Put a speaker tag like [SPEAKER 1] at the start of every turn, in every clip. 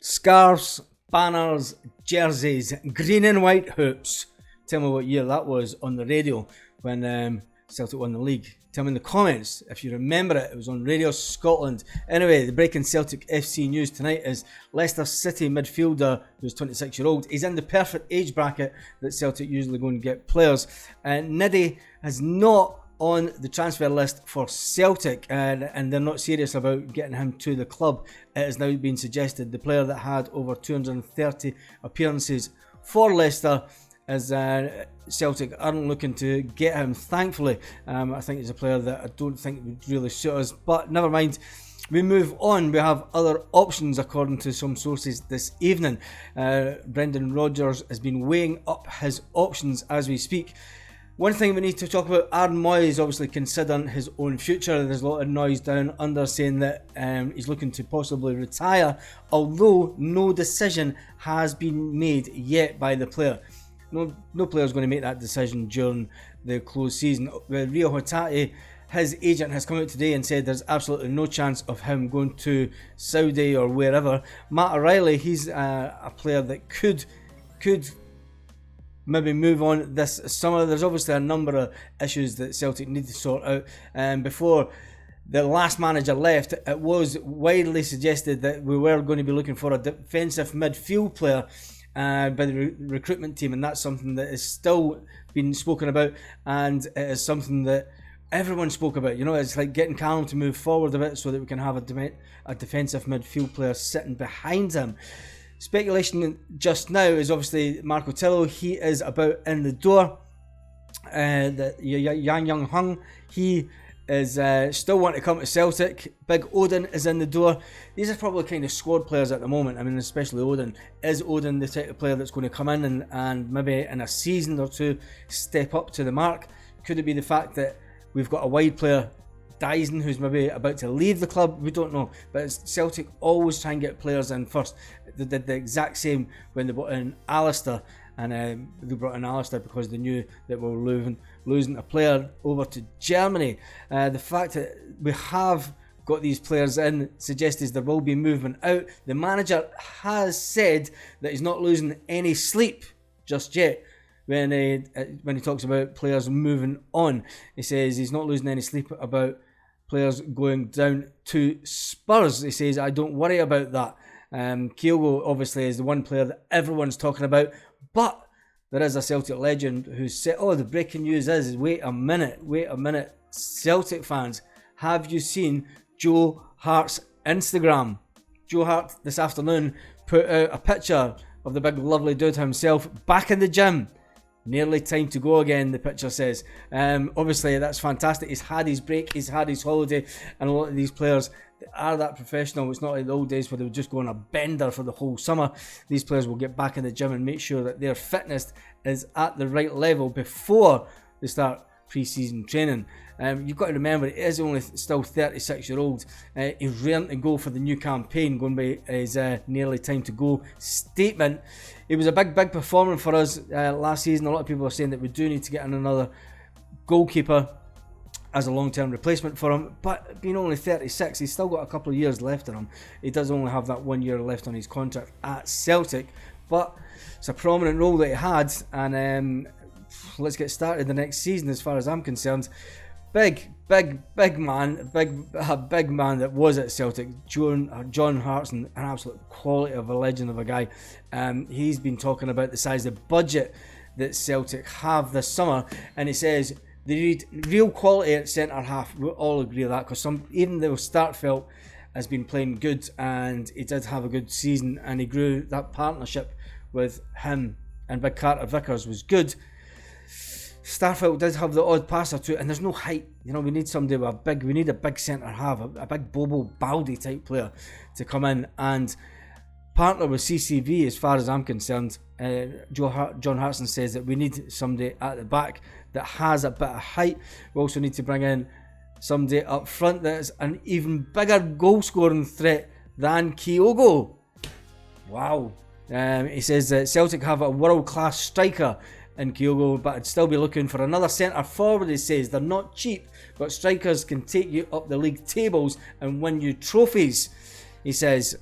[SPEAKER 1] Scarves, banners, jerseys, green and white hoops. Tell me what year that was on the radio when Celtic won the league. Tell me in the comments if you remember it. It was on Radio Scotland. Anyway, the breaking Celtic FC news tonight is Leicester City midfielder, who's 26-year-old. He's in the perfect age bracket that Celtic usually go and get players. Niddy is not on the transfer list for Celtic, and they're not serious about getting him to the club. It has now been suggested the player that had over 230 appearances for Leicester as Celtic aren't looking to get him, thankfully. I think he's a player that I don't think would really suit us, but never mind. We move on. We have other options according to some sources this evening. Brendan Rodgers has been weighing up his options as we speak. One thing we need to talk about, Aaron Moy is obviously considering his own future. There's a lot of noise down under saying that he's looking to possibly retire, although no decision has been made yet by the player. No player is going to make that decision during the closed season. Rio Hatate, his agent, has come out today and said there's absolutely no chance of him going to Saudi or wherever. Matt O'Reilly, he's a player that could maybe move on this summer. There's obviously a number of issues that Celtic need to sort out. Before the last manager left, it was widely suggested that we were going to be looking for a defensive midfield player by the recruitment team, and that's something that is still being spoken about, and it is something that everyone spoke about. You know, it's like getting Callum to move forward a bit so that we can have a defensive midfield player sitting behind him. Speculation just now is obviously Marco Tillo. He is about in the door. Yang Young Hung, he is still wanting to come to Celtic. Big Odin is in the door. These are probably kind of squad players at the moment. I mean, especially Odin. Is Odin the type of player that's going to come in and maybe in a season or two step up to the mark? Could it be the fact that we've got a wide player, Dyson, who's maybe about to leave the club? We don't know. But Celtic always try and get players in first. They did the exact same when they brought in Alistair. And they brought in Alistair because they knew that we were losing a player over to Germany. The fact that we have got these players in suggests there will be movement out. The manager has said that he's not losing any sleep just yet when he talks about players moving on. He says he's not losing any sleep about players going down to Spurs. He says, I don't worry about that. Kyogo obviously is the one player that everyone's talking about, but there is a Celtic legend who said, the breaking news is wait a minute, Celtic fans, have you seen Joe Hart's Instagram? Joe Hart this afternoon put out a picture of the big lovely dude himself back in the gym. Nearly time to go again, the picture says. Obviously, that's fantastic. He's had his break, he's had his holiday, and a lot of these players are that professional. It's not like the old days where they would just go on a bender for the whole summer. These players will get back in the gym and make sure that their fitness is at the right level before they start pre-season training. You've got to remember, he is only still 36-year-old. He's raring to go for the new campaign, going by his nearly time to go statement. It was a big performer for us last season. A lot of people are saying that we do need to get in another goalkeeper as a long-term replacement for him, but being only 36, he's still got a couple of years left in him. He does only have that 1 year left on his contract at Celtic, but it's a prominent role that he had, and let's get started the next season as far as I'm concerned. Big man that was at Celtic. John Hart's an absolute quality of a legend of a guy. He's been talking about the size of budget that Celtic have this summer, and he says they need real quality at centre half. We all agree with that, because even though Startfelt has been playing good and he did have a good season and he grew, that partnership with him and Big Carter Vickers was good. Starfelt did have the odd passer to it, and there's no height. You know, we need somebody with we need a big centre half, a big Bobo Baldy type player to come in and partner with CCV. As far as I'm concerned, John Hartson says that we need somebody at the back that has a bit of height. We also need to bring in somebody up front that is an even bigger goal scoring threat than Kyogo. Wow. He says that Celtic have a world class striker in Kyogo, but I'd still be looking for another centre forward. He says they're not cheap, but strikers can take you up the league tables and win you trophies. He says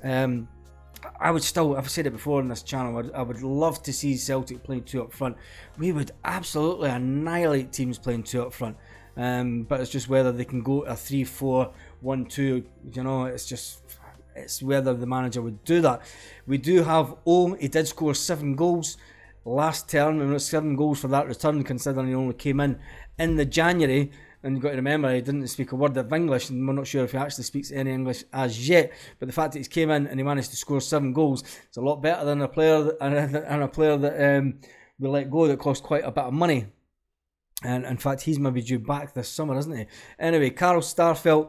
[SPEAKER 1] I would still, I've said it before on this channel, I would love to see Celtic playing 2 up front. We would absolutely annihilate teams playing 2 up front. But it's just whether they can go to a 3-4-1-2. You know, it's whether the manager would do that. We do have he did score 7 goals last term, and it's 7 goals for that return, considering he only came in the January. And you've got to remember, he didn't speak a word of English, and we're not sure if he actually speaks any English as yet. But the fact that he came in and he managed to score 7 goals, it's a lot better than a player that we let go that cost quite a bit of money. And in fact, he's maybe due back this summer, isn't he? Anyway, Carl Starfelt,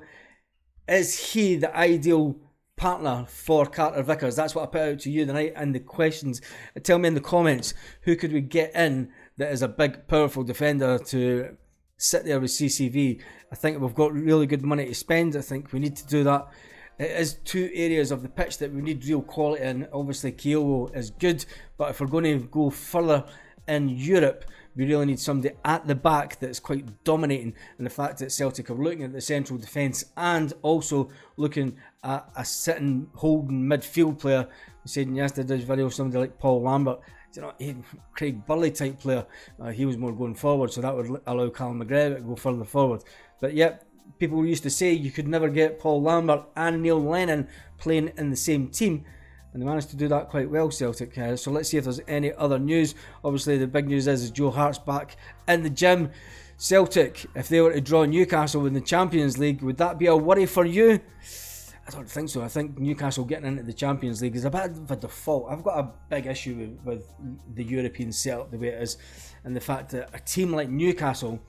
[SPEAKER 1] is he the ideal partner for Carter Vickers? That's what I put out to you tonight in the questions. Tell me in the comments, who could we get in that is a big, powerful defender to sit there with CCV? I think we've got really good money to spend. I think we need to do that. It is 2 areas of the pitch that we need real quality in. Obviously, Kyogo is good, but if we're going to go further in Europe, we really need somebody at the back that's quite dominating. And the fact that Celtic are looking at the central defence and also looking at a sitting, holding midfield player. We said in yesterday's video, somebody like Paul Lambert, you know, Craig Burley type player. He was more going forward, so that would allow Callum McGregor to go further forward. But yep, people used to say you could never get Paul Lambert and Neil Lennon playing in the same team, and they managed to do that quite well, Celtic. So let's see if there's any other news. Obviously, the big news is Joe Hart's back in the gym. Celtic, if they were to draw Newcastle in the Champions League, would that be a worry for you? I don't think so. I think Newcastle getting into the Champions League is a bit of a default. I've got a big issue with the European setup the way it is, and the fact that a team like Newcastle,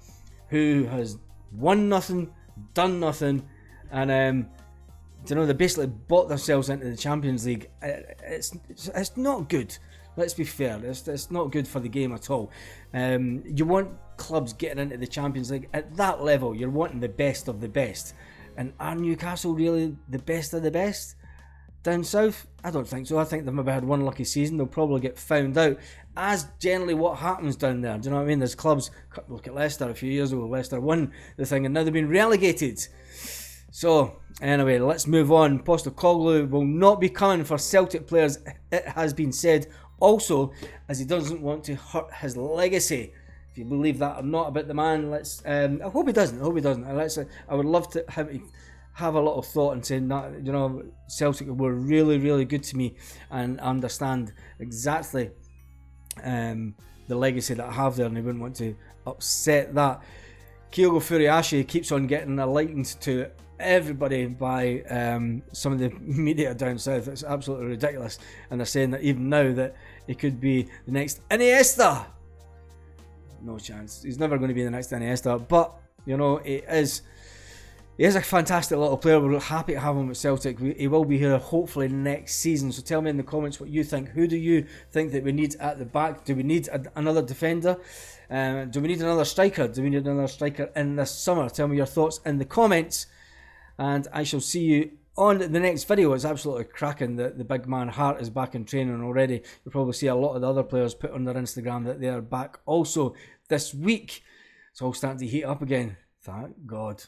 [SPEAKER 1] who has won nothing, done nothing, and you know, they basically bought themselves into the Champions League. It's not good. Let's be fair. It's not good for the game at all. You want clubs getting into the Champions League at that level. You're wanting the best of the best. And are Newcastle really the best of the best down south? I don't think so. I think they've maybe had one lucky season. They'll probably get found out, as generally what happens down there. Do you know what I mean? There's clubs, look at Leicester a few years ago. Leicester won the thing and now they've been relegated. So, anyway, let's move on. Postecoglou will not be coming for Celtic players, it has been said. Also, as he doesn't want to hurt his legacy. If you believe that or not about the man, I hope he doesn't. I would love to have a lot of thought and saying that, you know, Celtic were really, really good to me and understand exactly the legacy that I have there, and I wouldn't want to upset that. Kyogo Furiashi keeps on getting likened to everybody by some of the media down south. It's absolutely ridiculous, and they're saying that even now that he could be the next Iniesta. No chance. He's never going to be the next Iniesta, but you know, he is a fantastic little player. We're happy to have him at Celtic. He will be here hopefully next season. So tell me in the comments what you think. Who do you think that we need at the back? Do we need another defender? Do we need another striker? Do we need another striker in this summer? Tell me your thoughts in the comments, and I shall see you on the next video. It's absolutely cracking that the big man Hart is back in training already. You'll probably see a lot of the other players put on their Instagram that they are back also this week. It's all starting to heat up again. Thank God.